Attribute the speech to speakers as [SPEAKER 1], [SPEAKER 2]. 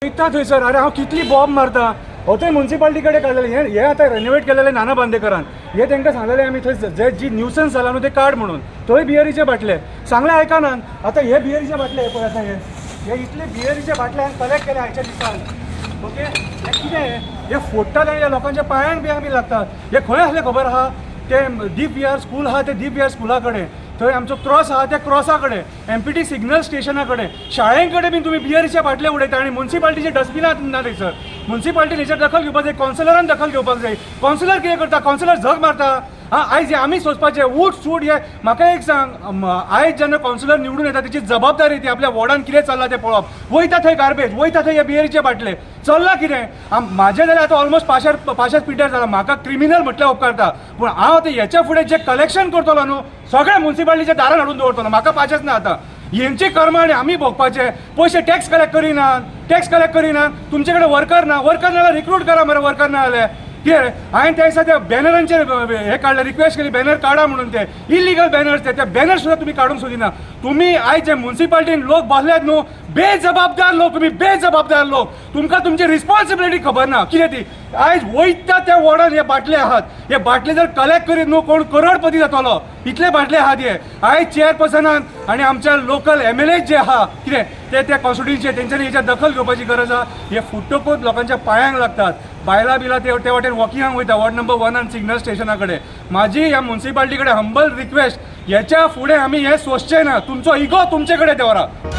[SPEAKER 1] वयता थंयसर अरे हांव कितली बॉम्ब मारता हो थंय म्युन्सिपाल्टी कडेन काडलेले हे आतां रेनोवेट केलेले नाना बांदेकरान हे तांकां सांगलेले आमी थंय जे जी न्यूसन्स जाला न्हू ते काड म्हणून थंय बियरीचे बाटले सांगले आयकनात आतां हे बियरीचे बाटले हे पळय आतां हे इतले बियरीचे बाटले हांवें कलेक्ट केले आयच्या दिसान ओके हे कितें हे फोडटाले हे लोकांच्या पांयांक बियांक बी लागतात हे खंय आसले खबर आहा ते दीप विहार स्कूल आहा ते दीप विहार स्कुला कडेन थंय आमचो क्रॉस आहा त्या क्रॉसा कडेन एमपीटी सिग्नल स्टेशना कडेन शाळें कडेन बीन तुमी बियरीचे बाटले उडयता आनी म्युन्सिपाल्टीचे डस्टबिनां ना थंयसर म्युन्सिपाल्टीन हेचेर दखल घेवपाक जाय कावन्सिलरान दखल घेवपाक जाय कावन्सिलर कितें करता कावन्सिलर झग मारता हां आयज आमी सोचपाचें उठ सूट हे म्हाका एक सांग आयज जेन्ना कावन्सिलर निवडून येता तेची जबाबदारी ती आपल्या वॉर्डान कितें चल्लां तें पळोवप वयता थंय गार्बेज वयता थंय हे बियरीचे बाटले चल्लां कितें म्हाजें जाल्यार आतां ऑलमोस्ट पाशार पिड्यार जाला म्हाका क्रिमिनल म्हटल्यार उपकारता पूण हांव आतां हेच्या फुडें जे कलेक्शन करतलो न्हू सगळे म्युन्सिपाल्टीच्या दारान हाडून दवरतलो म्हाका पाचेंच ना आतां हेंची कर्मां आनी आमी भोगपाचे पयशे टॅक्स कलेक्ट करिनात तुमचे कडेन वर्कर नाल्यार रिक्रूट करा मरे वर्कर ना जाल्यार कितें हांवें त्या दिसा त्या बॅनरांचेर हे काडलें रिक्वेस्ट केली बॅनर काडा म्हणून ते इलिगल बॅनर्स ते बॅनर सुद्दां तुमी काडूंक सोदिना तुमी आयज जे म्युन्सिपाल्टीन लोक बसल्यात न्हू बेजबाबदार लोक तुमी बेजबाबदार लोक तुमकां तुमची रिस्पॉन्सिबिलिटी खबर ना कितें ती आयज वयता त्या वॉर्डान हे बाटले आहात हे बाटले जर कलेक्ट करीत न्हू कोण करोडपती जातलो इतले बाटले आहात हे आयज चेअरपर्सनान आनी आमच्या लोकल MLA जे आहा कितें ते कॉन्स्टिट्युन्सीचे तेंच्यांनी हेच्या दखल घेवपाची गरज आहा हे फुट्टोकोत लोकांच्या पांयांक लागतात बायलां बिला ते वाटेन वॉकिंगाक वयता वॉर्ड नंबर 1 आनी सिग्नल स्टेशना कडेन म्हाजी ह्या म्युन्सिपाल्टी कडेन हंबल रिक्वेस्ट हेच्या फुडें आमी हे सोंसचे ना तुमचो इगो तुमचे कडेन देवरा